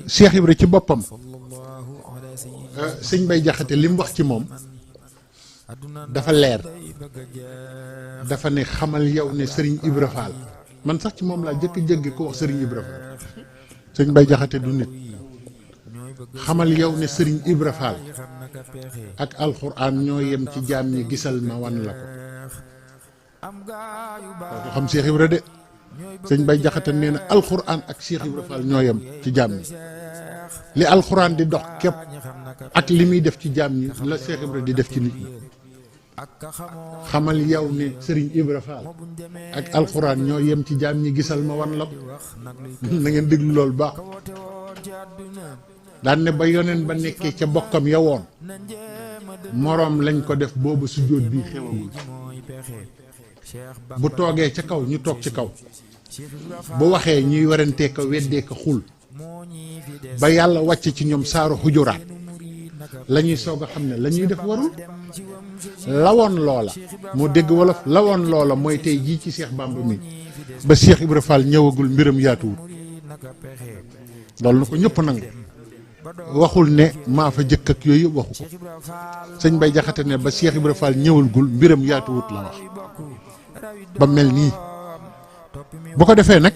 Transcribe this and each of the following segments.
Cheikh Ibra ci boppam sëñ Bay Jaxate li mu wax ci moom dafa leer dafa ne xamal yow ne Serigne Ibra Fall man sax ci moom laa jëkk ko wax Serigne Ibra Fall sëñ Bay Jaxate du nit xamal yow ne Serigne Ibra Fall ak alxuraan ñoo yem ci jaam ñi gisal ma wan la ko xam Cheikh Ibra de sëñ Bay Jaxate nee na alxuraan ak Cheikh Ibra Fall ñoo yem ci jaam ñi li alxuraan di dox képp ak li muy def ci jaam ñi la Cheikh Ibra di def ci nit ñi xamal yow ne Serigne Ibra Fall ak alxuraan ñoo yem ci jaam ñi gisal ma wan la ko na ngeen déglu loolu baax daan ne ba yoneen ba nekkee ca bokkam ya woon moroom lañ ko def boobu sujjóot bii xewagul bu toogee ca kaw ñu toog ci kaw bu waxee ñuy werantee ko weddee ko xul ba yàlla wàcce ci ñoom saaru xujuraat la ñuy soog a xam ne la ñuy def warul lawoon loola moo dégg wolof lawoon loola mooy tey jii ci Cheikh Bamba mi ba Cheikh Ibra Fall ñëwagul mbiram yaatuwul loolu na ko ñëpp nangu waxul ne maa fa jëkk ak yooyu waxu ko sëñ Bay Jaxate ne ba Cheikh Ibra Fall ñëwagul mbiram yaatuwut la wax ba mel nii bu ko defee nag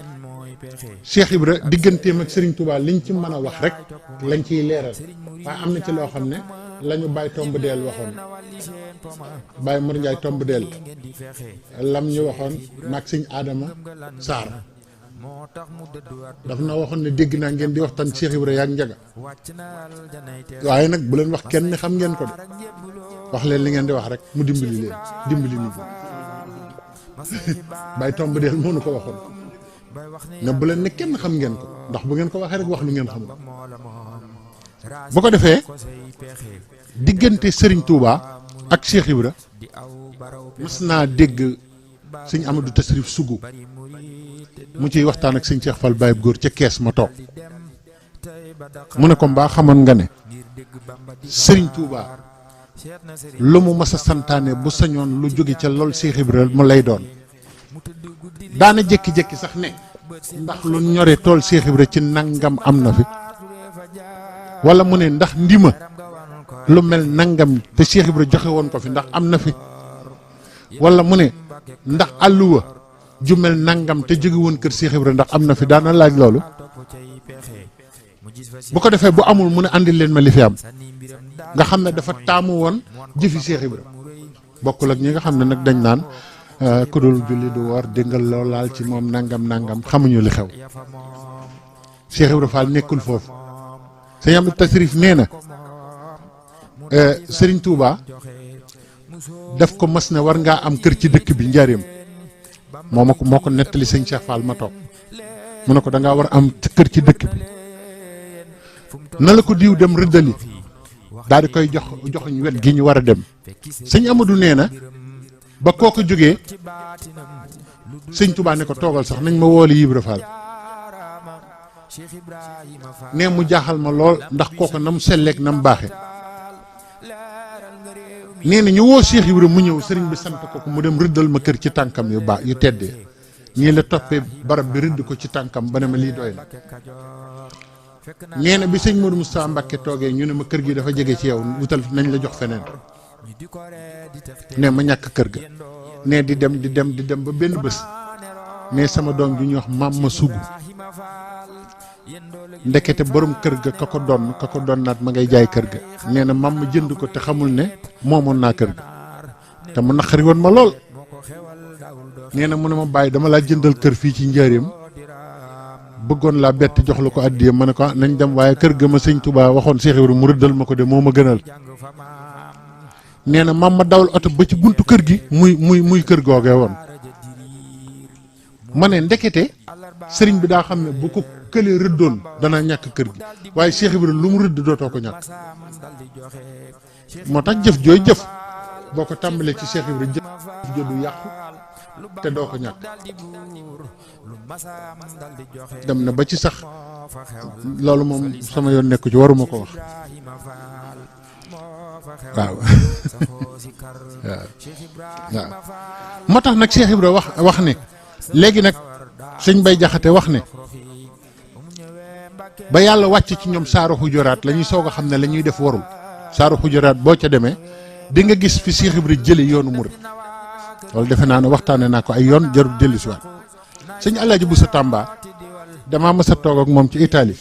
Cheikh Ibra digganteem ak Serigne Touba liñ ci mën a wax rek lañ ciy leeral waaye am na ci loo xam ne la ñu Baye Tomb Deel waxoon Baye Mor Ndiaye Tomb Deel lam ñu waxoon maag sëñ Adama Sarr daf na waxoon ne dégg naa ngeen di waxtaan Cheikh Ibra yaak Njaga waaye nag bu leen wax kenn ni xam ngeen ko de wax leen li ngeen di wax rek mu dimbali leen dimbali nit ñi Baye Tomb Deel moo nu ko waxoon ne bu leen ne kenn xam ngeen ko ndax bu ngeen ko waxee rek wax lu ngeen xamul bu ko defee diggante Serigne Touba ak Cheikh Ibra mas naa dégg sëñ Amadou Tasrif Sougou mu ciy waxtaan ak sëñ Cheikh Fall Baye góor ca kees ma toog mu ne ko mbaa xamoon nga ne Serigne Touba lu mu mas a santaane bu sañoon lu jóge ca lool Cheikh Ibra mu lay doon daana jékki-jékki sax ne ndax lu ñore tool Cheikh Ibra ci nangam am na fi wala mu ne ndax ndima lu mel nangam te Cheikh Ibra joxe woon ko fi ndax am na fi wala mu ne ndax àlluwa ju mel nangam te jóge woon kër Cheikh Ibra ndax am na fi daana laaj loolu bu ko defee bu amul mu ne andil leen ma li fi am nga xam ne dafa taamu woon jëfi Cheikh Ibra bokkul ak ñi nga xam ne nag dañ naan ku dul julli du woor déggal loo laal ci moom nangam nangam xamuñu li xew Cheikh Ibra Fall nekkul foofu sëñ Amadu Tasrif nee na Serigne Touba daf ko mas ne war ngaa am kër ci dëkk bi njaareem moo ko nettali sëñ Cheikh Fall ma toog mu ne ko da ngaa war am kër ci dëkk bi na la ko diw dem rëddali daal di koy joxuñ wet gi ñu war a dem sëñ Amadou nee na ba koo ko jógee sëñ Touba ne ko toogal sax nañ ma wooli Ibra Fall nee mu jaaxal ma lool ndax kooku na mu selleek na mu baaxe nee na ñu woo Cheikh Ibra mu ñëw sëriñ bi sant ko mu dem rëddal ma kër ci tànkam yu baax yu teddee ñii la toppee barab bi rëdd ko ci tànkam ba ne ma lii doy na nee na bi sëñ Modou Moustapha Mbacké toogee ñu ne ma kër gi dafa jege ci yow wutal nañ la jox feneen ne ma ñàkk kër ga ne di dem ba benn bés ne sama doom ju ñuy wax maam ma sugu ndekete borom kër ga ka ko doon naat ma ngay jaay kër ga nee na maam ma jënd ko te xamul ne moomoon naa kër ga te mu naqari woon ma lool nee na mu ne ma bàyyi dama laa jëndal kër fii ci njaareem bëggoon laa bett jox la ko addiya ma ne ko nañ dem waaye kër ga ma sëñ Touba waxoon Cheikh Ibra mu rëddal ma ko de moo ma gënal nee na maam ma dawal oto ba ci buntu kër gi muy kër googee woon ma ne ndekete sëriñ bi daa xam ne bu ko këlee rëddoon dana ñàkk kër gi waaye Cheikh Ibra lu mu rëdd dootoo ko ñàkk moo tax jëf jooy jëf boo ko tàmbalee ci Cheikh Ibra jëf jo du yàqu te doo ko ñàkk dem na ba ci sax loolu moom sama yoon nekku ci waruma ko wax waaw waaw moo tax nag Cheikh Ibra wax ne léegi nag sëñ Bay Jaxate wax ne ba yàlla wàcc ci ñoom saaru xujuraat la ñuy soog a xam ne la ñuy def warul saaru xujuraat boo ca demee di nga gis fi Cheikh Ibra jële yoonu murid loolu defe naa ne waxtaane naa ko ay yoon jarul dellu si waat sëñ Alaaji Bousso Tamba damaa mës a toog ak moom ci Italie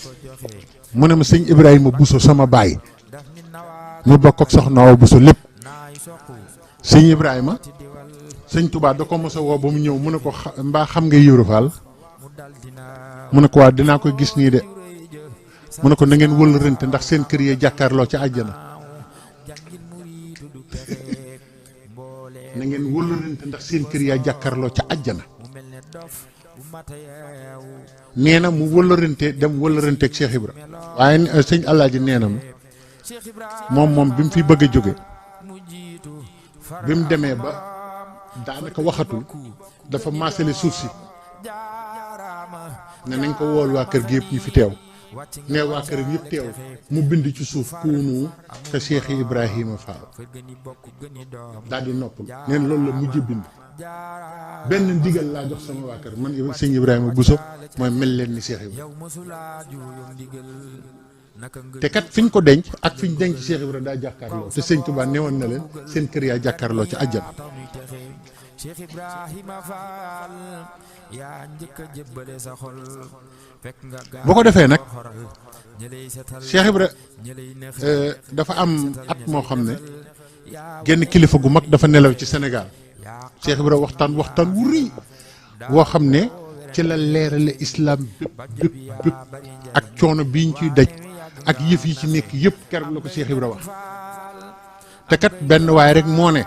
mu ne ma sëñ Ibrahima Bousso sama baay ñu bokk ak soxna Awa Bousso lépp sëñ Ibrahima sëñ Touba da ko mës a woo ba mu ñëw mu ne ko mbaa xam nga Ibra Fall mu ne ko waa dinaa ko gis nii de mu ne ko na ngeen wëlërante ndax seen kër yee jàkkaarloo ca àjjana na ngeen wëlërante ndax seen kër yaa jàkkaarloo ca àjjana nee na mu wëlërante dem wëlërante ak Cheikh Ibra waaye sëñ Alaaji nee na moom bi mu fi bëgg a jóge bi mu demee ba daanaka waxatul dafa maasale suuf si ne nañ ko wool waa kër gi yëpp ñu fi teew ne waa kër gi yëpp teew mu bind ci suuf kuunu te Cheikh Ibrahima Fall daal di noppal neen loolu la mujj bind benn ndigal laa jox sama waa kër man sëñ Ibrahima Bousso mooy mel leen ni Cheikh Ibrahima te kat fi ñu ko denc ak fi ñu denc Cheikh Ibrahima daa jàkkaarloo te sëñ Touba newoon na leen seen kër yaa jàkkaarloo ci àjjana boo ko defee nag Cheikh Ibrahima dafa am at moo xam ne genn kilifa gu mag dafa nelaw ci Sénégal Cheikh Ibrahima waxtaan wu rëy woo xam ne ci la leerale islam bépp ak coono bii ñu ciy daj ak yëf yi ci nekk yëpp keroog la ko Cheikh Ibrahima wax te kat benn waaye rek moo ne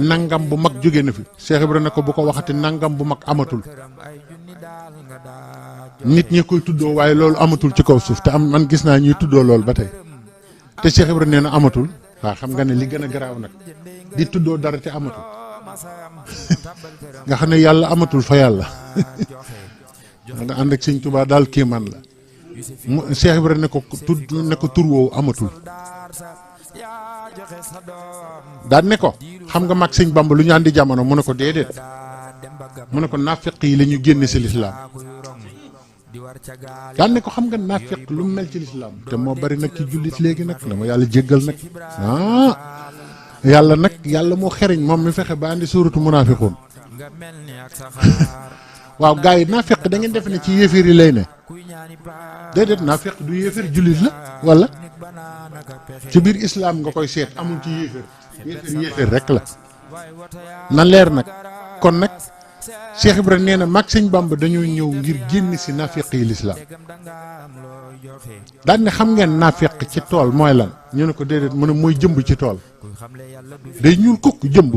nangam bu mag jóge na fi Cheikh Ibrahima ne ko bu ko waxati nangam bu mag amatul nit ñi koy tuddoo waaye loolu amatul ci kaw suuf te am man gis naa ñuy tuddoo loolu ba tey te Cheikh Ibrahima nee na amatul waaw xam nga ne li gën a garaaw nag di tuddoo dara te amatul nga xam ne yàlla amatul fa yàlla nga ànd ak sëñ Tuubaa daal kéemaan la mu Cheikh Ibrahima ne ko tur woowu amatul daan ne ko xam nga mag sëñ Bamba lu ñu àndi jamono mu ne ko déedéet mu ne ko naafiq yi la ñu génne si lislaam daan ne ko xam nga naafiq lu mu mel ci lislaam te moo bari nag ci jullit léegi nag dama yàlla jéggal nag yàlla moo xereñ moom mi fexe ba andi suuratu munaafiqun waaw gars yi naafiq da ngeen defe ne ci yéeféer yi lay ne déedéet naafiq du yéeféer jullit la wala ci biir islam nga koy seet amul ci yéeféer rek la na leer nag kon nag Cheikh Ibrahima nee na mag sëñ Bamba dañoo ñëw ngir génn si naafiq yi lislaam daan ne xam ngeen naafiq ci tool mooy lan ñu ne ko déedéet mu ne mooy jëmb ci tool day ñuul kukk jëmb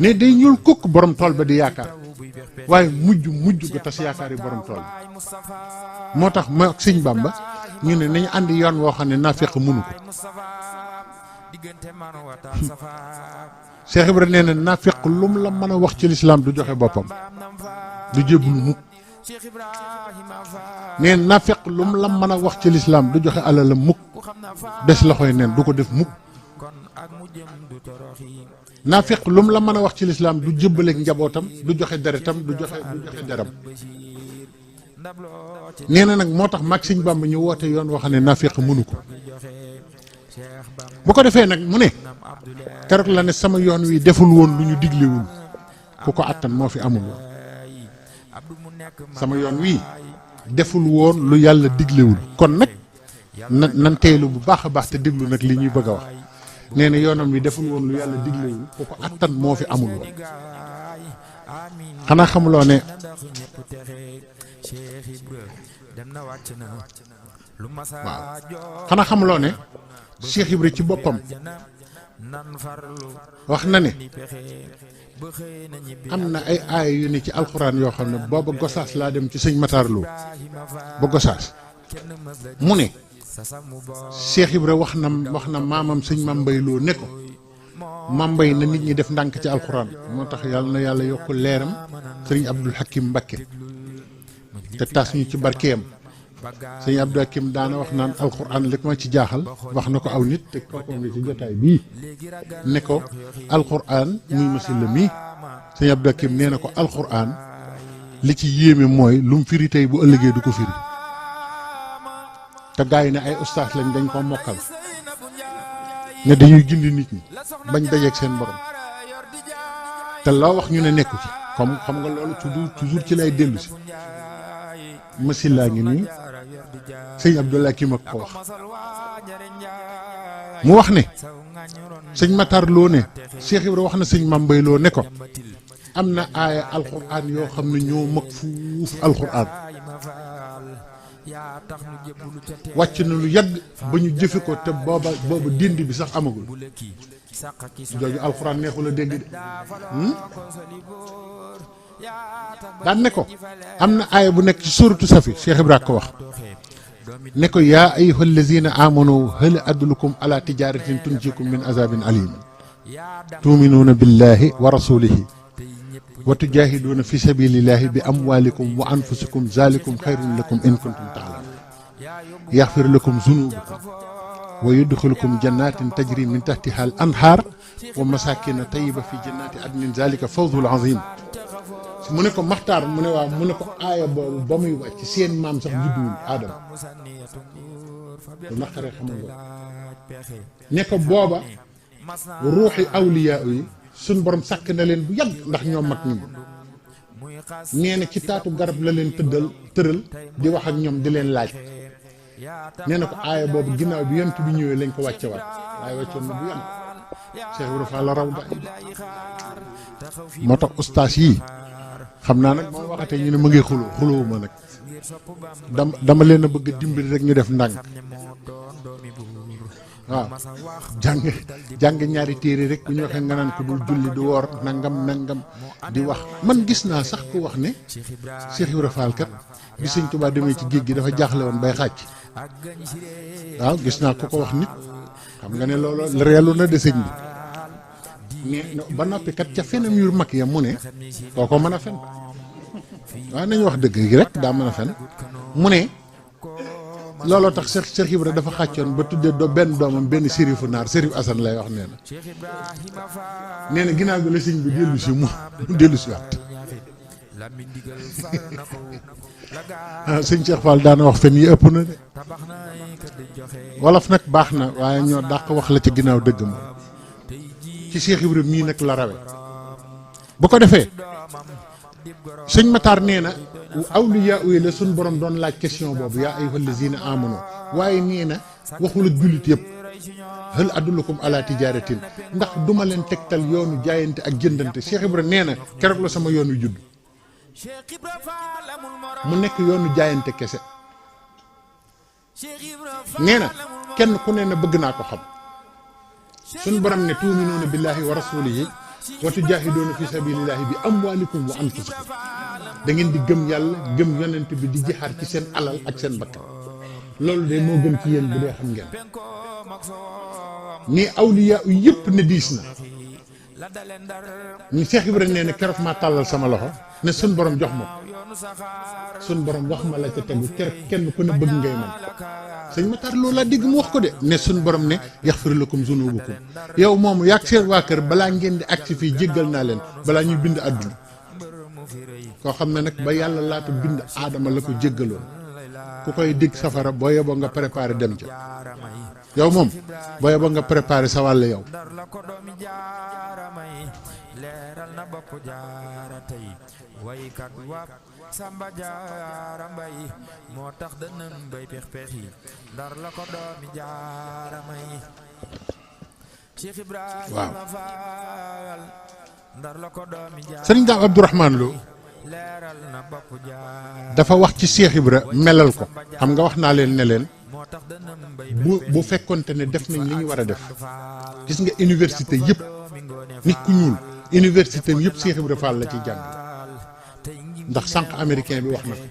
ne day ñuul kukk borom tool ba di yaakaar waaye mujj ga tas yaakaar yi borom tool moo tax ma ak sëñ Bamba ñu ne nañu àndi yoon woo xam ne naafiq mënu ko Cheikh Ibrahima nee na naafiq lu mu la mën a wax ci lislaam du joxe boppam du jébbalu mukk nee na naafiq lu mu la mën a wax ci lislaam du joxe alalam mukk des loxoy neen du ko def mukk naafiq lu mu la mën a wax ci lislaam du jébbaleeg njabootam du joxe deretam du joxe deram nee na nag moo tax mag sëñ Bamba ñu woote yoon wax ne naafiq mënu ko bu ko defee nag mu ne keroog la ne sama yoon wi deful woon lu ñu diglewul ku ko attan moo fi amul woon sama yoon wi deful woon lu yàlla diglewul kon nag nan teelu bu baax a baax te déglu nag li ñuy bëgg a wax nee na yoonam wi deful woon lu yàlla diglewul ku ko attan moo fi amul woon xanaa xamuloo ne waaw xanaa xamuloo ne Cheikh Ibra ci boppam wax na ne am na ay aaya yu ne ci alxuraan yoo xam ne booba Gosaas laa dem ci sëñ Matar Lo ba Gosaas mu ne Cheikh Ibra wax na maamam sëñ Mambay Lo ne ko Mambay na nit ñi def ndànk ci alxuraan moo tax yàlla na yàlla yokk leeram sëriñ Abdul Hakim Mbakke te tas ñu ci barkeem sëñ Abdou Hakim daana wax naan alxuraan li ma ci jaaxal wax na ko aw nit te kooku nga ci jotaay bii ne ko alxuraan muy masil la mii sëñ Abdou Hakim nee na ko alxuraan li ci yéeme mooy lu mu firi tey bu ëllëgee du ko firi te gaa yi ne ay ustaas lañ dañ ko mokkal ne dañuy gindi nit ñi bañ dajeeg seen borom te loo wax ñu ne nekku ci comme xam nga loolu toujours ci lay dellu si masil laa ngi nii sëñ Abdoulaye kii ma ko wax mu wax ne sëñ Matar Lo ne Cheikh Ibra wax na sëñ Mambay Lo ne ko am na aaya alxuraan yoo xam ne ñoo mag fuuf alxuraan wàcc na lu yàgg ba ñu jëfe ko te booba dindi bi sax amagul jooju alxuraan neexul a dégg de daan ne ko am na aaya bu nekk ci suuratu Safi Cheikh Ibra ko wax ne ko yaa ayyuha allazina amanu hal adullukum ala tijaratin tunjikum min azabin alim tuminuuna billahi wa rasulihi wa tujahiduuna fi sabilillahi bi amwalikum wa anfusikum zalikum xayrun lakum in kuntum taalamun yaxfir lakum zunubakum wa yudxilukum jannatin tajri min tahtiha al anhar wa masakina tayiba fi jannati adnin zalika fawzul azim mu ne ko maxtaar mu ne waaw mu ne ko aaya boobu ba muy wàcc seen maam sax judduwul aadama lu naqaree xamal nga ne ko booba ruuxi awliyaa yi suñ borom sàkk na leen bu yàgg ndax ñoom mag ñi nee na ci taatu garab la leen tëral di wax ak ñoom di leen laaj nee na ko aaya boobu ginnaaw bi yent bi ñëwee lañ ko wàcce waat waaye wàccoon na bu yàgg Cheikh Ibra Fall la raw da moo tax ustaas yi xam naa nag moo waxatee ñu ne ma ngi xuloo ma nag dama leen a bëgg a dimbali rek ñu def ndànk waaw jàng ñaari téere rek bu ñu waxee nga naan ko dul julli du woor nangam di wax man gis naa sax ku wax ne Cheikh Ibra Fall kat bi Sëñ Tuubaa demee ci géej gi dafa jaaxle woon bay xàcc waaw gis naa ku ko wax nit xam nga ne loolu reelu na de sëñ bi ne ba noppi kat ca fenam yu mag ya mu ne kooko mën a fen waaw nañu wax dëgg gi rek daa mën a fen mu ne looloo tax Cheikh Ibra dafa xàccoon ba tuddee benn doomam benn sérifu naar sérif Assane lay wax nee na ginnaaw bi la sëñ bi dellu si mu dellu si waat sëñ Cheikh Fall daana wax fen yi ëpp na de wolof nag baax na waaye ñoo dàq wax la ca ginnaaw dëgg ma ci Cheikh Ibra mii nag la rawe bu ko defee sëñ Matar nee na awliyaa yi la suñ borom doon laaj question boobu yaa ayyuhal lazina amanu waaye nee na waxul ak jullit yëpp hal adullukum ala tijaratin ndax duma leen tegtal yoonu jaayante ak jëndante Cheikh Ibra nee na keroog la sama yoon wi judd mu nekk yoonu jaayante kese nee na kenn ku ne na bëgg naa ko xam suñ borom ne tuuminuuna billahi wa rasulihi wa tujaahiduuna fi sabilillahi bi amwalikum wa anfusikum da ngeen di gëm yàlla gëm yonent bi di jihaar ci seen alal ak seen bakkan loolu de moo gën ci yéen bu dee xam ngeen ni awliyaa yëpp ne diis na ñu Cheikh Ibra nee na keroog maa tàllal sama loxo ne suñ borom jox ma suñ borom wax ma la ca tegu keroog kenn ku ne bëgg ngay man sëñ Matar loolu laa dégg mu wax ko de ne suñ borom ne yaxfir lakum zunubukum yow moomu yàgg seen waa kër balaa ngeen di agsi fii jéggal naa leen balaa ñuy bind àdduna koo xam ne nag ba yàlla laata bind aadama la ko jéggaloon ku koy dig safara boo yeboo nga préparé dem ca yow moom boo yeboo nga préparé sa wàll yow leeral na bopp jaara tey waykat wa Samba Jaara Mbay moo tax dënëm bay pex yi ndar la ko doomi jaara may Cheikh Ibrahima Fall ndar la ko doomi jaara sëriñ Daam Abdourahmane Lo leeral na bopp jaara dafa wax ci Cheikh Ibra melal ko xam nga wax naa leen ne leen bu fekkonte ne def nañ li ñu war a def gis nga université yëpp nit ku ñuul université yëpp Cheikh Ibra Fall la ciy jàng ndax sànq américain bi wax na ko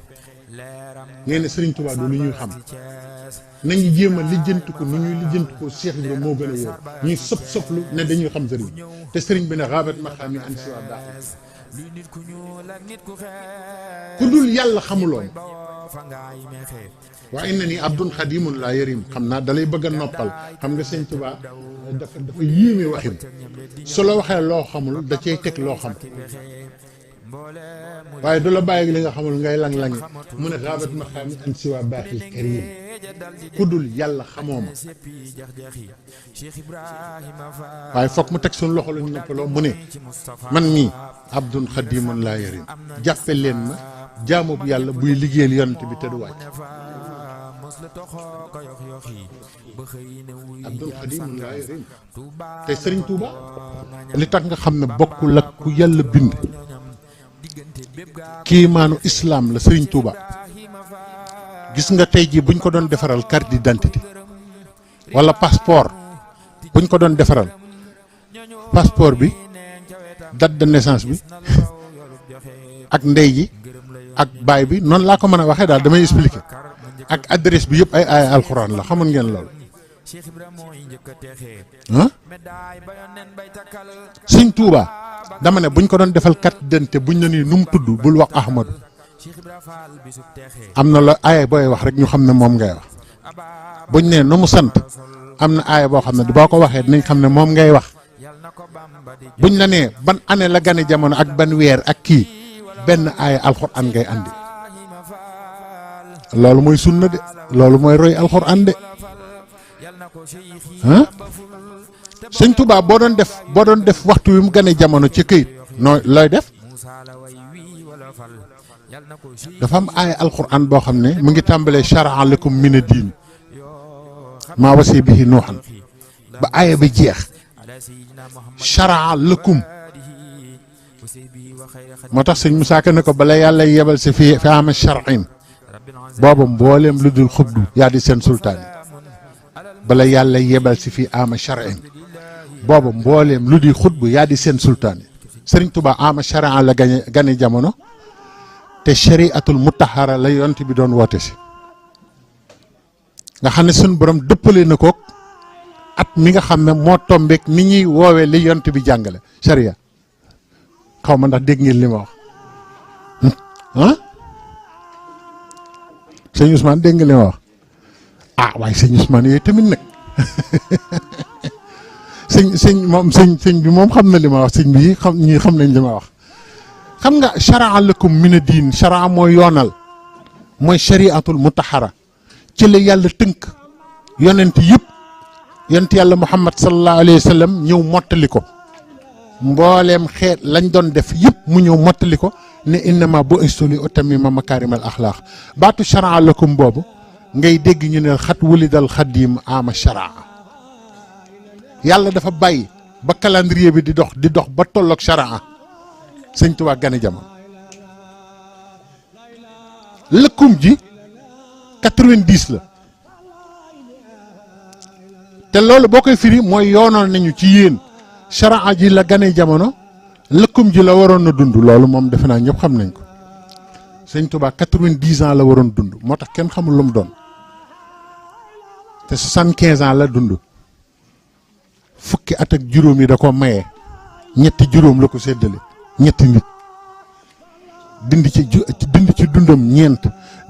nee na Serigne Touba du lu ñuy xam nañu jéem a lijjanti ko nu ñuy lijjanti ko Cheikh Ibra moo gën a wóor ñuy soplu ne dañuy xam Serigne te Serigne bi ne xaabat ma xam yi an si waa daax ku dul yàlla xamuloon waa inna nii abdun xadimun laa yarim xam naa dalay bëgg a noppal xam nga sëñ Tuubaa dafa yéeme waxin su la waxee loo xamul da cay teg loo xam waaye du la bàyyi li nga xamul ngay lang-lang mu ne xaabat ma xam an si waa baaxil karim ku dul yàlla xamoo ma waaye foog mu teg suñu loxo lañu noppaloo mu ne man mii abdun xadimun laa yarim jàppe leen ma jaamu bu yàlla buy liggéeyal yonent bi te du wàcc abdul xadimun laa yarim te Sëriñ Tuuba li tax nga xam ne bokkul ak ku yàlla bind kiimaanu islaam la Sëriñ Tuuba gis nga tey jii buñ ko doon defaral carte d'identité wala passeport buñ ko doon defaral passeport bi date de naissance bi ak ndey ji ak baay bi noonu laa ko mën a waxee daal damay expliquer ak adresse bi yëpp ay alxuraan la xamoon ngeen loolu ah Sëriñ Tuuba dama ne buñ ko doon defal carte d'identité buñ la nii nu mu tudd bul wax Ahmadu am na la aaya booy wax rek ñu xam ne moom ngay wax buñ ne nu mu sant am na aaya boo xam ne boo ko waxee dinañ xam ne moom ngay wax buñ la nee ban année la gane jamono ak ban weer ak kii benn aaya alxuraan ngay andi loolu mooy sunna de loolu mooy roy alxuraan de ah Sëñ Tuubaa boo doon def waxtu wi mu gane jamono ci këyit nooy looy def dafa am aaya alxuraan boo xam ne mu ngi tàmbalee shara'a lakum mina diin maa wasi bihi nuuhan ba aaya bi jeex shara'a lakum moo tax sëñ Musaa Ka ne ko bala yàlla yebal si fi ama shar'in booba mbooleem lu dul xubdu yaa di seen sultaan bala yàlla yebal si fi ama shar'in booba mbooleem lu di xutbu yaa di seen sultaan Sëriñ Tuubaa ama shar'in la gane jamono te shari'atul mutahhara la yonent bi doon woote si nga xam ne suñu borom dëppale na ko at mi nga xam ne moo tombeek ni ñuy woowee li yonent bi jàngale sharia xaw ma ndax dégg ngeen li ma wax ah sëñ Ousmane dégg nga li ma wax ah waaye sëñ Ousmane yooyu tamit nag sëñ bi moom xam na li ma wax sëñ bi ñii xam nañ li ma wax xam nga shara'a lakum mina diin shara'a mooy yoonal mooy shari'atul mutahhara ci la yàlla tënk yonent yëpp yonent yàlla Muhammad sallallahu alayhi wa sallam ñëw mottali ko mbooleem xeet lañ doon def yëpp mu ñëw mottali ko ne innama bu'istu li utammima makaarimal axlaaq baatu shara'a lakum boobu ngay dégg ñu ne xat wulidal xadim ama shara'a yàlla dafa bàyyi ba calendrier bi di dox ba tolloog shara'a Sëñ Tuubaa gane jamono lëkkum ji 90 la te loolu boo koy firi mooy yoonal nañu ci yéen shara'a ji la gane jamono lëkkum ji la waroon na dund loolu moom defe naa ñëpp xam nañ ko Sëñ Tuubaa 90 ans la waroon dund moo tax kenn xamul lu mu doon te 75 ans la dund fukki at ak juróom yi da ko maye ñetti juróom la ko séddale ñetti nit dindi ci dundam ñeent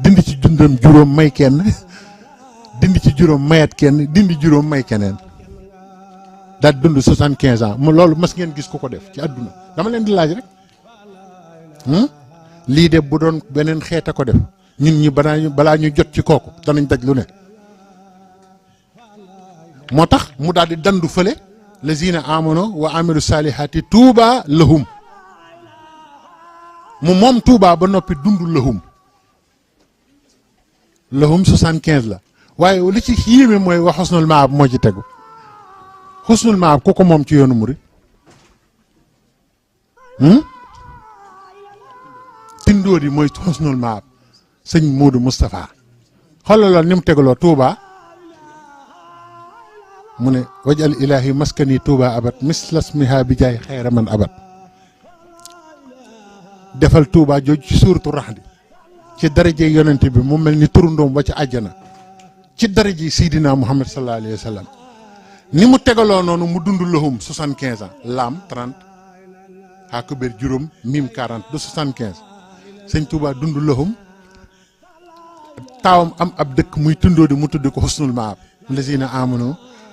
dindi ci dundam juróom may kenn dindi ci juróom mayat kenn dindi juróom may keneen daal dund 75 ans mu loolu mas ngeen gis ku ko def ci àdduna dama leen di laaj rek lii de bu doon beneen xeet a ko def ñun ñi balaa ñu jot ci kooku danañ daj lu ne moo tax mu daal di dandu fële lazina amano wa amilu salihati tuuba lahum mu moom Touba ba noppi dund lahum 75 la waaye li ci yéeme mooy wa xusnul maab moo ci tegu xusnul maab ku ko moom ci yoonu murid tindóor yi mooy xusnul maab sëñ Moodu Moustapha xoolal loolu ni mu tegaloo Touba mu ne wajal ilaahi maskani Touba abat mislasmiha bi jaay xayra man abat defal Touba jooju ci suuratu Rahd ci daraje yonent bi mu mel ni turundoom ba ci àjjana ci daraje Seydina Muhammad sallallahu alayhi wa sallam ni mu tegaloo noonu mu dund lahum 75 ans laam 30 xaakubeer juróom mim 40 du 75 sëñ Touba dund lahum taawam am ab dëkk muy tundoo di mu tudd ko xusnul maab lazina amanu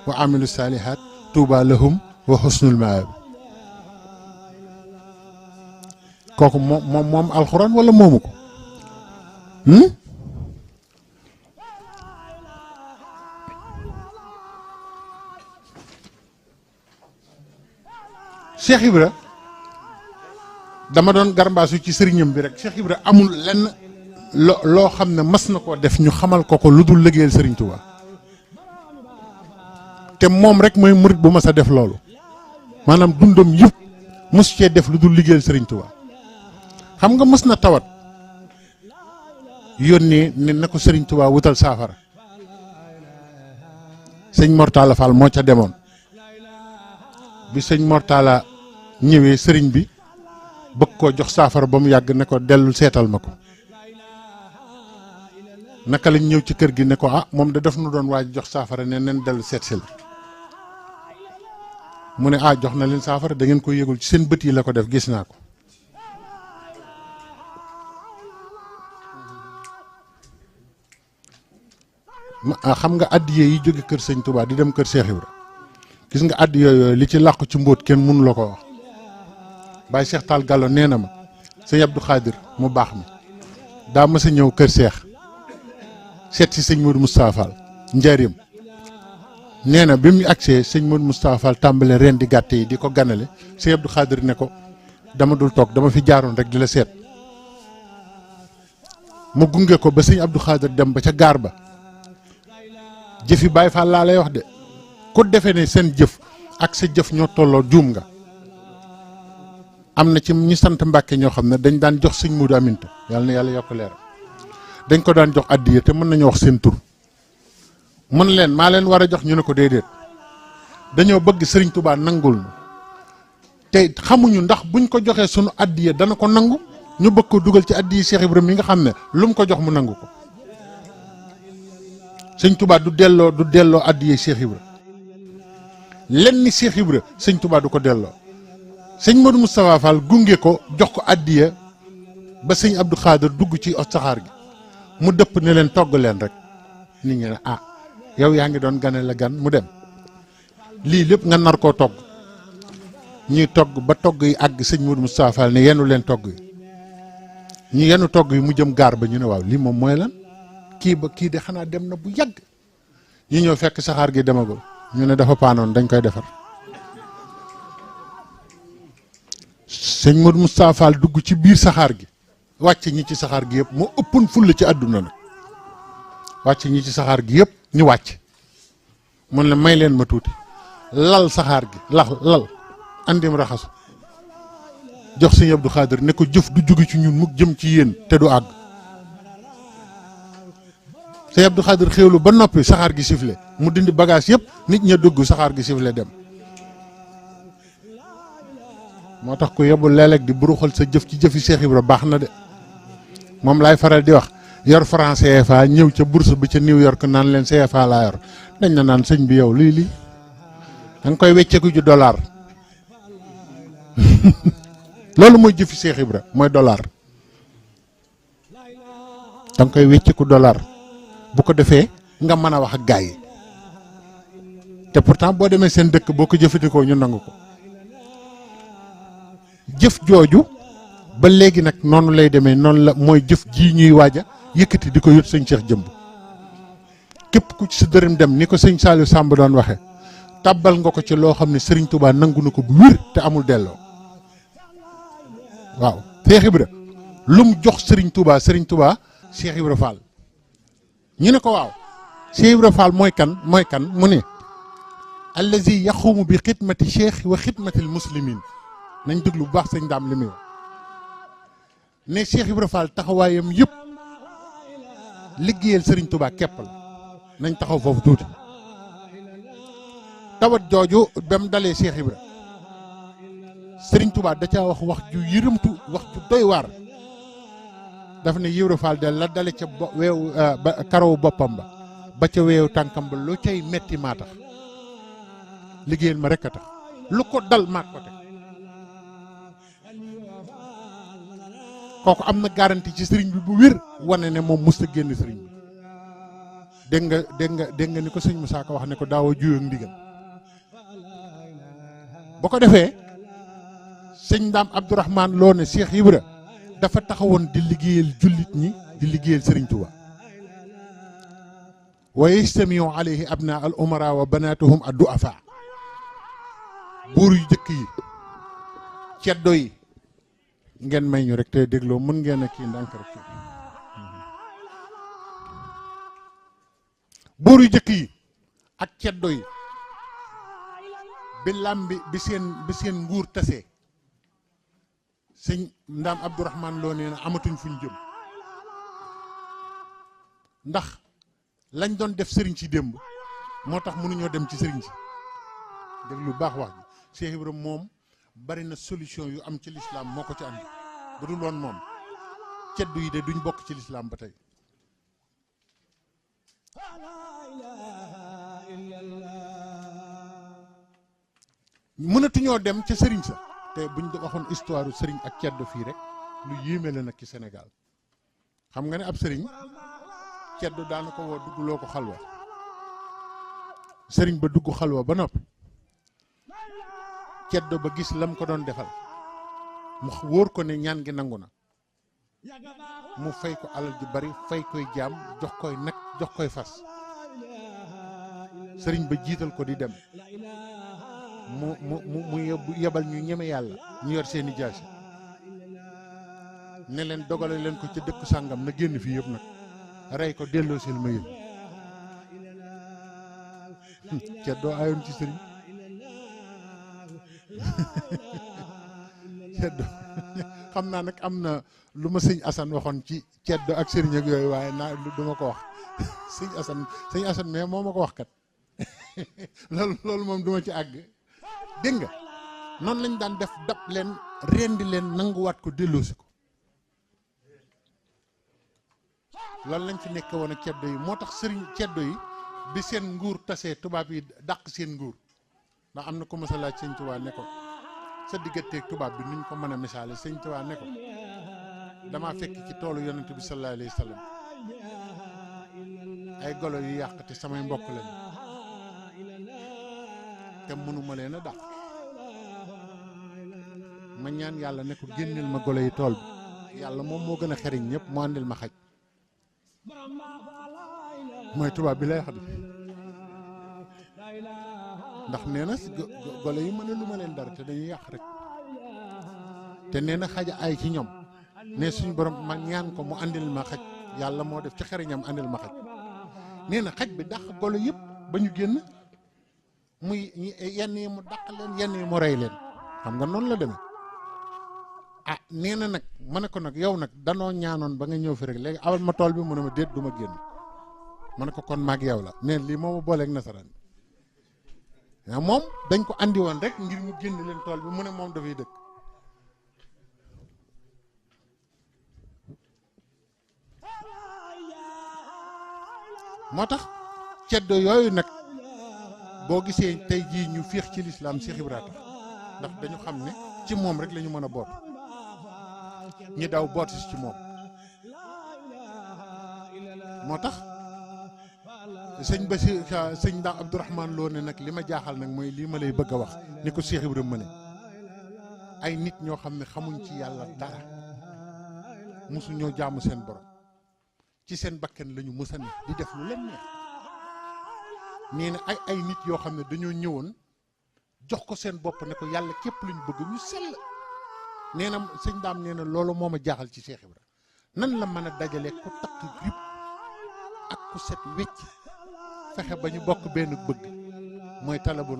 wa amilu salihat Touba lahum wa xusnul maab kooku moom alxuraan wala moomu ko Cheikh Ibra dama doon garmbaasu ci sëriñam bi rek Cheikh Ibra amul lenn loo xam ne mas na koo def ñu xamal ko lu dul liggéeyal Sëriñ Tuubaa te moom rek mooy murit bu mas a def loolu maanaam dundam yëpp mos cee def lu dul liggéeyal Sëriñ Tuubaa xam nga mës na tawat yónnee ne na ko Sëriñ Tuubaa wutal saafara sëñ Mortala Fall moo ca demoon bi sëñ Mortala ñëwee sëriñ bi bëgg koo jox saafara ba mu yàgg ne ko dellu seetal ma ko naka lañ ñëw ci kër gi ne ko moom da def nu doon waaj jox saafara ne nen dellu seet si la mu ne jox na leen saafara da ngeen ko yëgul ci seen bët yi la ko def gis naa ko xam nga addiye yi jóge kër sëñ Touba di dem kër Cheikh Ibra gis nga addiye yooyu li ci làqu ci mbóot kenn mënu la ko wax Baye Cheikh Tall Gallo nee na ma sëñ Abdou Khadir mu baax mi daa mës a ñëw kër Cheikh seet si sëñ Modou Moustapha Fall njaareem nee na bi mu agsee sëñ Modou Moustapha Fall tàmbale ren di gàtt yi di ko ganale sëñ Abdou Khadir ne ko dama dul toog dama fi jaaroon rek di la seet mu gunge ko ba sëñ Abdou Khadir dem ba ca gaar ba jëfi Baye Fall laa lay wax de ku defee ne seen jëf ak sa jëf ñoo tolloo juum nga am na ci ñi sant Mbàkke ñoo xam ne dañ daan jox sëñ Modou Aminta yàlla na yàlla yokk leer dañ ko daan jox addiya te mën nañu wax seen tur mën leen maa leen war a jox ñu ne ko déedéet dañoo bëgg sëriñ Touba nangul na te xamuñu ndax buñ ko joxee sunu addiya dana ko nangu ñu bëgg ko dugal ci addiya Cheikh Ibrahima mi nga xam ne lu mu ko jox mu nangu ko sëñ Touba du delloo addiya Cheikh Ibrahima lenn ni Cheikh Ibrahima sëñ Touba du ko delloo sëñ Modou Moustapha Fall gunge ko jox ko addiya ba sëñ Abdou Khadir dugg ci saxaar gi mu dëpp ne leen togg leen rek nit ñi ne yow yaa ngi doon gane la gan mu dem lii lépp nga nar koo togg ñuy togg ba togg yi àgg sëñ Modou Moustapha Fall ne yenu leen togg yi ñu yenu togg yi mu jëm gaar ba ñu ne waaw lii moom mooy lan kii de xanaa dem na bu yàgg ñu ñëw fekk saxaar gi demagul ñu ne dafa paanoon dañ koy defar sëñ Modou Moustapha Fall dugg ci biir saxaar gi wàcc ñi ci saxaar gi yëpp moo ëppoon fulla ci àdduna nag wàcc ñi ci saxaar gi yëpp ñu wàcc mun la may leen ma tuuti lal saxaar gi lal andim raxasu jox sëñ Abdou Khadir ne ko jëf du jóge ci ñun mukk jëm ci yéen te du àgg sëñ Abdou Khadir xéwlu ba noppi saxaar gi sifle mu dindi bagage yëpp nit ña dugg saxaar gi sifle dem moo tax ku yebul léeg-léeg di buruxal sa jëf ci jëfi Cheikh Ibra baax na de moom laay faral di wax yor franc CFA ñëw ca bourse bi ca New York naan leen CFA laa yor dañ na naan sëñ bi yow lii da nga koy wecceeku ju dollar loolu mooy jëfi Cheikh Ibra mooy dollar da nga koy wecceeku dollar bu ko defee nga mën a wax ak gaa yi te pourtant boo demee seen dëkk boo ko jëfandikoo ñu nangu ko jëf jooju ba léegi nag noonu lay demee noonu la mooy jëf ji ñuy waaja yëkkati di ko yot sëñ Cheikh Jëmb képp ku ci sa dërëm dem ni ko sëñ Saliou Samb doon waxe tàbbal nga ko ci loo xam ne Serigne Touba nangu na ko bu wér te amul delloo waaw Cheikh Ibra lu mu jox Serigne Touba Cheikh Ibra Fall ñu ne ko waaw Cheikh Ibra Fall mooy kan mu ne allazi yaxumu bi xidmati cheikh wa xidmatil muslimin nañ déglu bu baax sëñ daam li muy wax ne Cheikh Ibra Fall taxawaayam yëpp liggéeyal Serigne Touba képp la nañ taxaw foofu tuuti tawat jooju ba mu dalee Cheikh Ibra Serigne Touba da caa wax ju yërëmtu wax ju doy waar daf ne Ibra Fall de la dale ca weewu karawu boppam ba ca weewu tànkam ba lu cay metti maa tax liggéeyal ma rek a tax lu ko dal maa ko teg kooku am na garantie ci sëriñ bi bu wér wane ne moom mës a génn sëriñ bi dégg nga ni ko sëñ Moussa Ka wax ne ko daaw a juyoo ak ndigal boo ko defee sëñ Ndaam Abdourahman Lo ne Cheikh Ibra dafa taxawoon di liggéeyal jullit ñi di liggéeyal Serigne Touba wa yastamiu alayhi abna al umara wa banatuhum ad duafa buur yu jëkk yi ceddo yi ngeen may ñu rek te dégloo mën ngeen a kii ndànk rek buur yu jëkk yi ak ceddo yi bi làmbi bi seen nguur tasee sëñ Ndaam Abdourahman Lo nee na amatuñ fuñ jëm ndax lañ doon def sëriñ si démb moo tax mënuñoo dem ci sëriñ si dégg lu baax wax ji Cheikh Ibrahima moom bari na solution yu am ci lislaam moo ko ci andi bu dul woon moom ceddu yi de duñ bokk ci lislaam ba tey mënatuñoo dem ca sëriñ sa te buñ waxoon histoire sëriñ ak ceddo fii rek lu yéeme la nag ci Sénégal xam nga ne ab sëriñ ceddo daana ko woo duggloo ko xalwa sëriñ ba dugg xalwa ba noppi ceddo ba gis lam ko doon defal mu wóor ko ne ñaan gi nangu na mu fay ko alal ju bari fay koy jaam jox koy nag jox koy fas sëriñ ba jiital ko di dem mu yebal ñu ñeme yàlla ñu yor seeni jaasi ne leen dogale leen ko ca dëkk sàngam na génn fii yëpp nag rey ko delloo sil ma yëpp ceddoo ayoon ci sëriñ ceddoo xam naa nag am na lu ma sëñ Assane waxoon ci ceddo ak sëriñ ak yooyu waaye naa du ma ko wax sëñ Assane mais moo ma ko wax kat loolu moom duma ci àgg dégg nga noonu lañ daan def dab leen rendi leen nanguwaat ko delloosi ko loolu lañ fi nekk woon ak ceddo yi moo tax sëriñ ceddo yi bi seen nguur tasee tubaab yi dàq seen nguur ndax am na ko mës a laaj sëñ Tuubaa ne ko sa digganteeg tubaab bi nuñ ko mën a misaale sëñ Tuubaa ne ko damaa fekk ci toolu yonent bi sallallahu alayhi wa sallam ay golo yu yàq te samay mbokk lañ te mënuma leen a dàq ma ñaan yàlla ne ko génneel ma golo yi tool bi yàlla moom moo gën a xeriñ ñëpp mu àndil ma xaj mooy tubaab bi lay wax ndax nee na golo yi mën a lu ma leen dara te dañuy yàq rek te nee na xaja ay ci ñoom ne suñu borom ma ñaan ko mu àndil ma xaj yàlla moo def ci xeriñam àndil ma xaj nee na xaj bi dàq golo yëpp ba ñu génn muy yenn yi mu dàq leen yenn yi mu rey leen xam nga noonu la demee ah nee na nag ma ne ko nag yow nag danoo ñaanoon ba nga ñëw fi rek léegi awal ma tool bi mu ne ma déet du ma génn ma ne ko kon maag yow la neen lii moo ma booleeg nasaraan waaw moom dañ ko andi woon rek ngir mu génn leen tool bi mu ne moom dafay dëkk moo tax ceddo yooyu nag boo gisee tey jii ñu féex ci lislaam Cheikh Ibrahima ndax dañu xam ne ci moom rek la ñu mën a boot ñi daw boot si ci moom moo tax sëñ Ndaam Abdourahman Lo ne nag li ma jaaxal nag mooy lii ma lay bëgg a wax ni ko Cheikh Ibrahima ne ay nit ñoo xam ne xamuñ ci yàlla dara mosu ñoo jaamu seen borom ci seen bakkan lañu mës a ne di def lu leen neex nee na ay nit yoo xam ne dañoo ñëwoon jox ko seen bopp ne ko yàlla képp luñ bëgg ñu sell nee na sëñ Daam nee na loolu moo ma jaaxal ci Cheikh Ibra nan la mën a dajale ku takk rib ak ku set wecc fexe ba ñu bokk benn bëgg mooy talabu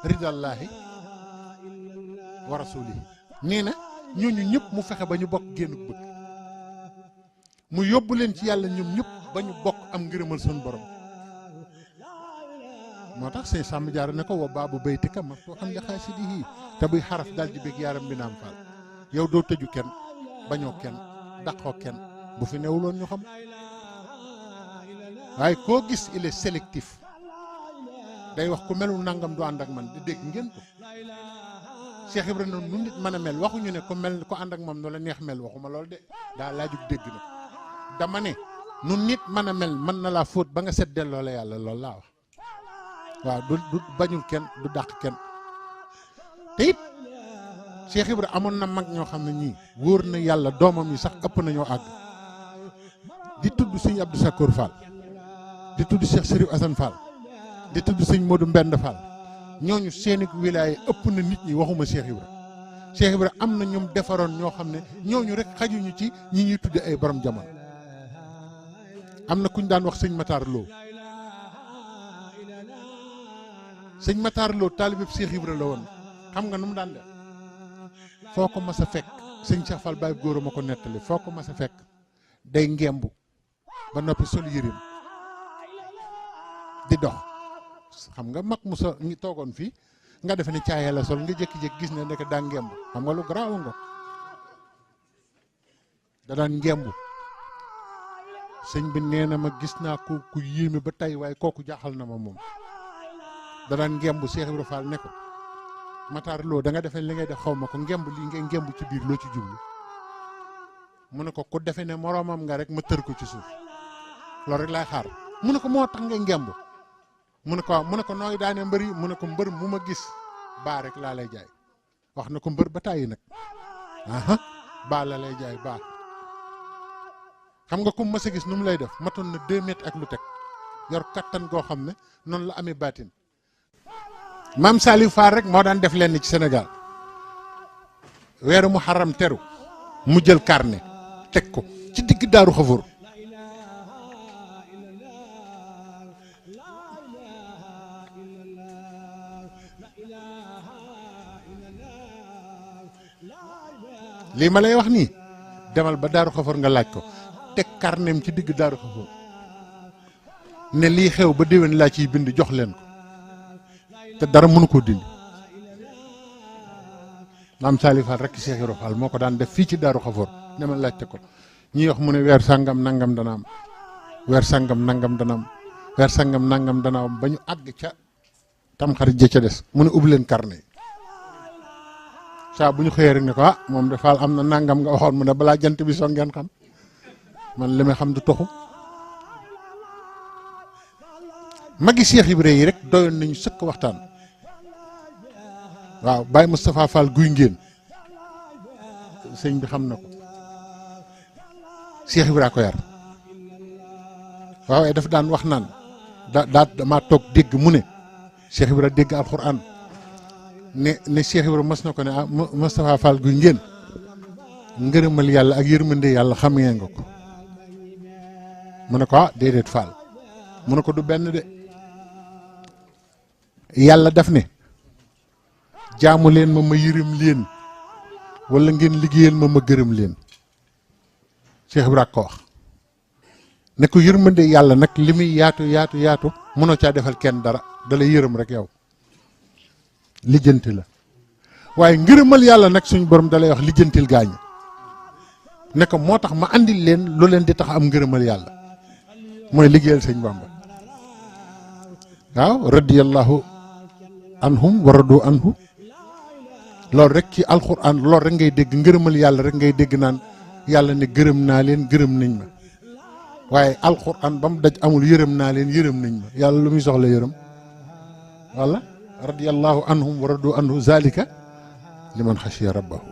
ridallaahi wa rasulihi nee na ñooñu ñëpp mu fexe ba ñu bokk génn bëgg mu yóbbu leen ci yàlla ñoom ñëpp ba ñu bokk am ngërëmal seen borom moo tax sëñ Sàmm Jaara ne ko wa baabu baytika maftuuhan li xaasidihi te buy xaraf daal di bëgg yaram bi naam faal yow doo tëju kenn bañoo kenn daqoo kenn bu fi newuloon ñu xam waaye koo gis il est sélectif day wax ku melul nangam du ànd ak man di dégg ngeen ko Cheikh Ibrahima nu nit mën a mel waxuñu ne ko mel ko ànd ak moom nu la neex mel waxuma loolu de daa laajug dégg na dama ne nu nit mën a mel mën na laa fóot ba nga set delloo la yàlla loolu laa wax waaw du bañul kenn du dàq kenn te it Cheikh Ibra amoon na mag ñoo xam ne ñii wóor na yàlla doomam yi sax ëpp nañoo àgg di tudd sëñ Abdou Sakour Fall di tudd Cheikh Sérif Assane Fall di tudd sëñ Modou Mbend Fall ñooñu seeni wilaaya ëpp na nit ñi waxuma Cheikh Ibra. Cheikh Ibra am na ñoom defaroon ñoo xam ne ñooñu rek xajuñu ci ñi ñuy tudde ay borom jamono. am na kuñ daan wax sëñ Matar Lo sëñ Matar Lo taalibeb Cheikh Ibra la woon xam nga nu mu daan def foo ko mas a fekk sëñ Cheikh Fall Baye góor ma ko nettali foo ko mas a fekk day ngembu ba noppi sol yërim di dox xam nga mag mu sa ngi toogoon fii nga defe ne caaya la sol nga jékki-jékki gis ne ndeke daa ngembu xam nga lu garaaw nga da daan ngembu sëñ bi nee na ma gis naa ku yéeme ba tey waaye kooku jaaxal na ma moom da daan ngembu Cheikh Ibra Fall ne ko Matar Lo da nga defee li ngay def xaw ma ko ngembu lii ngay ngembu ci biir loo ci jublu mu ne ko ku defe ne moroomam nga rek ma tër ko ci suuf loolu rek laay xaar mu ne ko moo tax ngay ngembu mu ne ko waaw mu ne ko nooy daane mbër yi mu ne ko mbër mu ma gis baa rek laa lay jaay wax na ko mbër ba tàyyi nag baa la lay jaay baa xam nga ku ma sa gis nu mu lay def matoon na 2 mètres ak lu teg yor kattan goo xam ne noonu la amee baatin maam Saliou Fall rek moo daan def lenn ci Sénégal weeru Muharram teru mu jël carnet teg ko ci digg Daaru Xafoor lii ma lay wax nii demal ba Daaru Xafoor nga laaj ko teg carnetem ci digg Daaru Xafoor ne lii xew ba déwén laa ciy bind jox leen ko te dara mënu koo dindi maam Saliou Fall rek Cheikh Ibra Fall moo ko daan def fii ci Daaru Xafoor demal laajte ko ñuy wax mu ne weer sàngam nangam dana am weer sàngam nangam dana am weer sàngam nangam dana am ba ñu àgg ca tamxarit ja ca des mu ne ubbi leen carnet saa bu ñu xëyee rek ne ko moom de Fall am na nangam nga waxoon mu ne balaa jant bi soo ngeen xam man li may xam du toxu magi Cheikh Ibra yi rek doyoon nañu sëkk waxtaan waaw Baye Moustapha Fall guy ngéen sëñ bi xam na ko Cheikh Ibra ko yar waaw daf daan wax naan dama toog dégg mu ne Cheikh Ibra dégg alxuraan ne Cheikh Ibra mas na ko ne Moustapha Fall guy ngéen ngërëmal yàlla ak yërmande yàlla xam ngeen nga ko mu ne ko déedéet Fall mu ne ko du benn de yàlla daf ne jaamu leen ma yërëm leen wala ngeen liggéeyal ma gërëm leen Cheikh Ibra ko wax ne ko yërmande yàlla nag li muy yaatu mënoo caa defal kenn dara da lay yërëm rek yow lijjanti la waaye ngërëmal yàlla nag suñu borom da lay wax lijjantil gaañ ne ko moo tax ma andil leen lu leen di tax am ngërëmal yàlla mooy liggéeyal sëñ Bamba waaw radiyallahu anhum wa radu anhu loolu rek ci alxuraan loolu rek ngay dégg ngërëmal yàlla rek ngay dégg naan yàlla ne gërëm naa leen gërëm nañ ma waaye alxuraan ba mu daj amul yërëm naa leen yërëm nañ ma yàlla lu muy soxla yërëm walla radiyallahu anhum wa radu anhu zalika liman xashiya rabbahu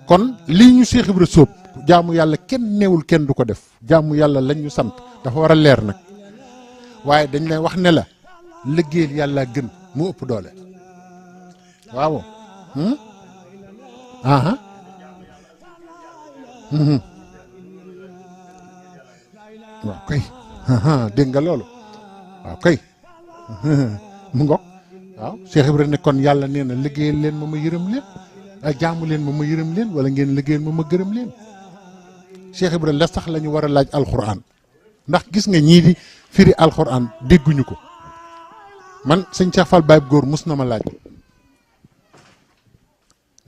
kon lii ñu Cheikh Ibra sóob jaamu yàlla kenn neewul kenn du ko def jaamu yàlla lañ ñu sant dafa war a leer nag waaye dañ lay wax ne la liggéeyal yàlla gën mu ëpp doole waaw waaw kay dégg nga loolu waaw kay mu ngoog waaw Cheikh Ibra ne kon yàlla nee na liggéeyal leen ma yërëm leen jaamu leen ma yërëm leen wala ngeen liggéeyal ma gërëm leen Cheikh Ibra la sax la ñu war a laaj alxuraan ndax gis nga ñii di firi alxuraan dégguñu ko man sëñ Cheikh Fall Baye góor mus na ma laaj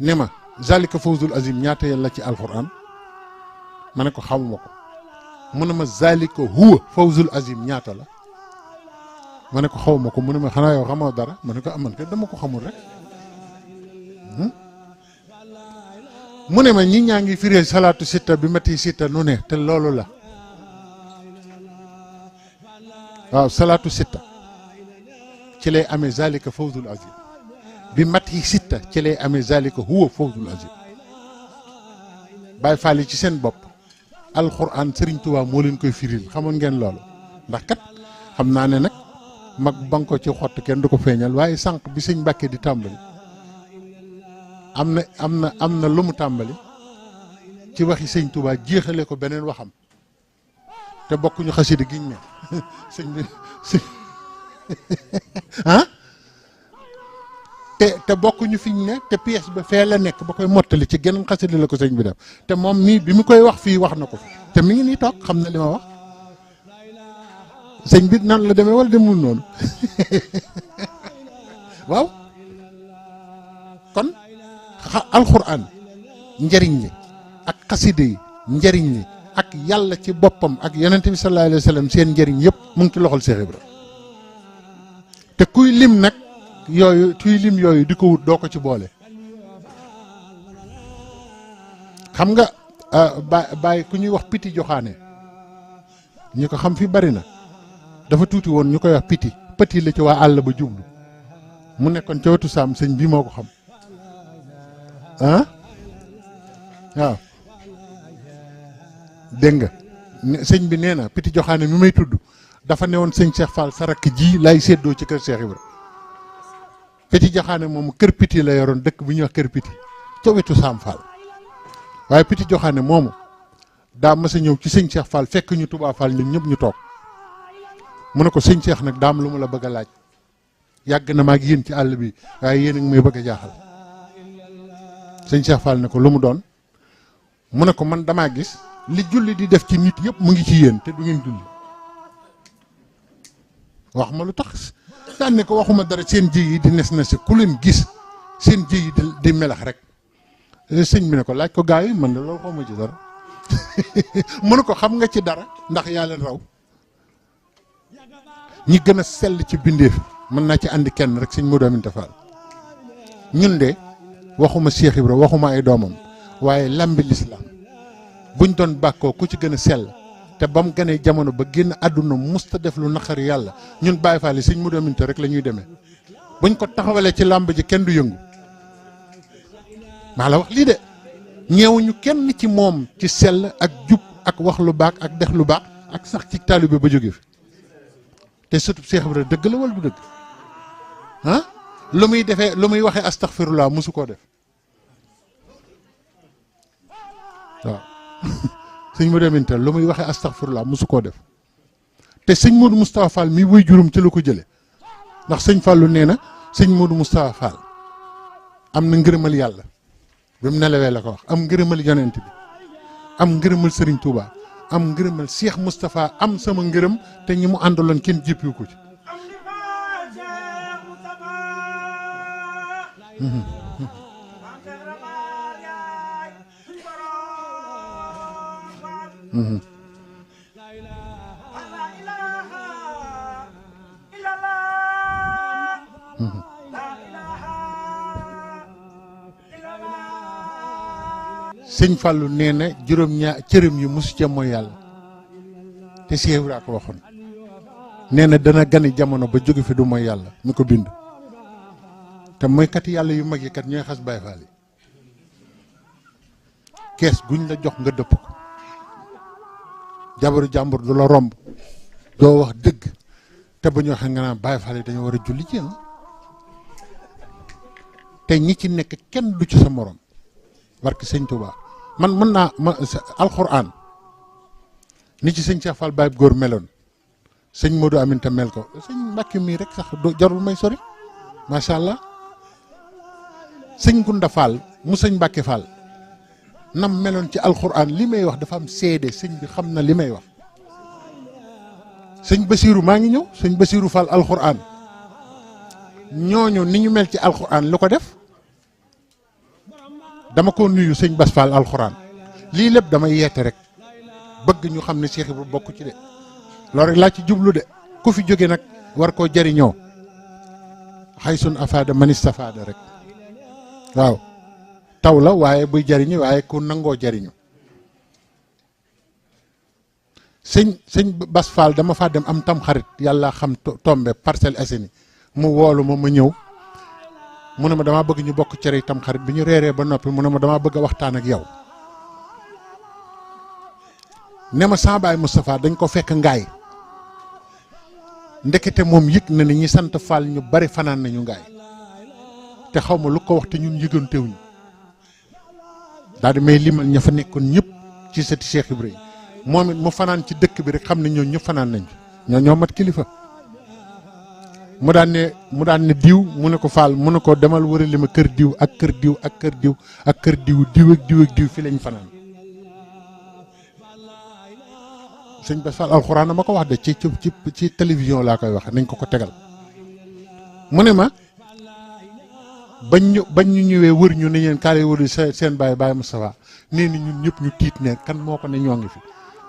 ne ma zalika fawzul azim ñaata yàlla ci alxuraan ma ne ko xamuma ko mu ne ma zalika huwa fawzul azim ñaata la ma ne ko xawma ko mu ne ma xanaa yow xamoo dara ma ne ko aman ko dama ko xamul rek mu ne ma ñi ñaa ngi firee salaatu sitta bi mati sitta nu ne te loolu la waaw salaatu sitta ci lay amee zalika fawzul azim bi mat yi sitta ci lay amee zalika huwa fawzul azim. Baay Faal yi ci seen bopp alxuraan Sëriñ Tuubaa moo leen koy firil xamoon ngeen loolu ndax kat xam naa ne nag mag ba nga ko ci xott kenn du ko feeñal waaye sànq bi sëñ Mbàkke di tàmbali am na lu mu tàmbali ci waxi sëñ Tuubaa jeexale ko beneen waxam te bokkuñu xasida giñ ne sëñ bi ah te bokkuñu fiñ ne te pièce ba fee la nekk ba koy mottali ci geneen xasida la ko sëñ bi def te moom mii bi mu koy wax fii wax na ko fi te mi ngi nii toog xam na li ma wax sëñ bi nan la demee wala demul noonu waaw kon alxuraan njariñ li ak xasida yi njariñ li ak yàlla ci boppam ak yonent bi sallallahu alayhi wa sallam seen njariñ yëpp mu ngi ci loxol Seex Ibra te kuy lim nag yooyu di ko wut doo ko ci boole xam nga bàyyi ku ñuy wax piti joxaane ñi ko xam fi bari na dafa tuuti woon ñu koy wax piti la ci waa àll ba jublu mu nekkoon ca wetu saam sëñ bi moo ko xam ah waaw dégg nga sëñ bi nee na piti joxaane mi may tudd dafa newoon sëñ Cheikh Fall sa rakk ji lay séddoo ci kër Cheikh Ibra piti joxaane moom kër piti la yoroon dëkk bu ñuy wax kër piti ca wetu saam Fall waaye piti joxaane moomu daa mas a ñëw ci sëñ Cheikh Fall fekk ñu Touba Fall ñun ñëpp ñu toog mu ne ko sëñ Cheikh nag daam lu mu la bëgg a laaj yàgg na ma ak yéen ci àll bi waaye yéen a ngi may bëgg a jaaxal sëñ Cheikh Fall ne ko lu mu doon mu ne ko man damaa gis li julli di def ci nit yëpp mu ngi ci yéen te du ngeen julli wax ma lu tax daan ne ko waxuma dara seen jëy yi di nes na si ku leen gis seen jëy yi di melax rek sëñ bi ne ko laaj ko gaa yi man de loolu xawma ci dara mu ne ko xam nga ci dara ndax yaa leen raw ñi gën a sell ci bindeef mën naa ci andi kenn rek sëñ Modou Aminta Fall ñun de waxuma Cheikh Ibra waxuma ay doomam waaye lambi lislaam buñ doon bàkkoo ku ci gën a sell te ba mu gënee jamono ba génn àdduna musta def lu naqari yàlla ñun Baay Faal yi sëñ Modou Aminta rek la ñuy demee buñ ko taxawalee ci làmb ji kenn du yëngu maa la wax lii de ñeewuñu kenn ci moom ci sell ak jub ak wax lu baax ak def lu baax ak sax ci taalibe ba jóge fi te surtout Cheikh Ibra dëgg la wala du dëgg ah lu muy defee lu muy waxee astaghfirullah mosu koo def waaw sëñ Modou Aminta lu muy waxee astaghfirullah mosu koo def te sëñ Modou Moustapha Fall mi woy juróom ci la ko jële ndax sëñ Fallu nee na sëñ Modou Moustapha Fall am na ngërëmal yàlla bi mu nelawee la ko wax am ngërëmal yonent bi am ngërëmal Serigne Touba am ngërëmal Cheikh Moustapha am sama ngërëm te ñi mu àndaloon kenn jéppiwu ko ci sëñ Fallou nee na juróom-ñaar cërëm yi mosu ca mooy yàlla te Cheikh Ibra ko waxoon nee na dana gane jamono ba jóge fi du mooy yàlla mi ko bind te mooykat yàlla yu mag yi kat ñooy xas Baay Faal yi kees guñ la jox nga dëpp ko jabaru jàmbur du la romb doo wax dëgg te bu ñu waxee nga naan Baay Faal yi dañoo war a julli ci te ñi ci nekk kenn du ci sa morom barke sëñ Touba man mën naa alxuraan ni ci sëñ Cheikh Fall Baye góor meloon sëñ Modou Aminta mel ko sëñ Mbàkke mii rek sax jarul may sori macha allah sëñ Gunda Fall mu sëñ Mbàkke Fall nam meloon ci alxuraan li may wax dafa am seede sëñ bi xam na li may wax sëñ Basiiru maa ngi ñëw sëñ Basiiru Fall alxuraan ñooñu ni ñu mel ci alxuraan lu ko def dama ko nuyu sëñ Bas Fall alxuraan lii lépp damay yeete rek bëgg ñu xam ne Cheikh Ibra bokk ci de loolu rek laa ci jublu de ku fi jóge nag war koo jariñoo xay sun afaada manistafaada rek waaw taw la waaye buy jariñu waaye ku nangoo jariñu sëñ Bas Fall dama faa dem am tam xarit yàlla xam tombe Parcelles Assainies mu woolu ma ñëw mu ne ma damaa bëgg ñu bokk cere tam xarit bi ñu reeree ba noppi mu ne ma damaa bëgg a waxtaan ak yow ne ma sama baay Moustapha dañ ko fekk ngaay ndekete moom yëg na ni ñi sant Fall ñu bari fanaan nañu ngaay te xaw ma lu ko wax te ñun yëgantewuñu daal di may limal ña fa nekkoon ñëpp ci sëti Cheikh Ibrahima moom it mu fanaan ci dëkk bi rek xam ne ñoo ñëpp fanaan nañ ñoo mat kilifa mu daan ne diw mu ne ko Fall mu ne ko demal wërali ma kër diw ak kër diw ak kër diw ak kër diw diw ak diw ak diw fi lañ fanaan sëñ Bass Fall alxuraan ma ko wax de ci télévision laa koy wax nañ ko tegal mu ne ma bañ ñu ñëwee wër ñu ne ñeen kaale wëru seen baay Moustapha nee ni ñun ñëpp ñu tiit ne kan moo ko ne ñoo ngi fi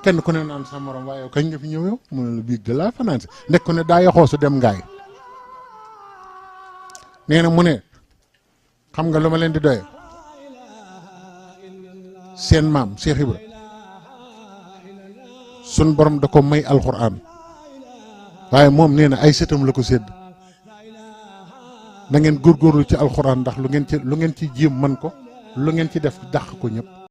kenn ku ne naan sa morom waaye kañ nga fi ñëw yow mu ne la biig de la fanaan si nekk ku ne daa yaxoo su dem ngaay nee na mu ne xam nga lu ma leen di doye seen maam Cheikh Ibra sun borom da ko may alxuraan waaye moom nee na ay sëtam la ko sédd na ngeen góorgóorlu ci alxuraan ndax lu ngeen ci jéem mën ko lu ngeen ci def dàq ko ñëpp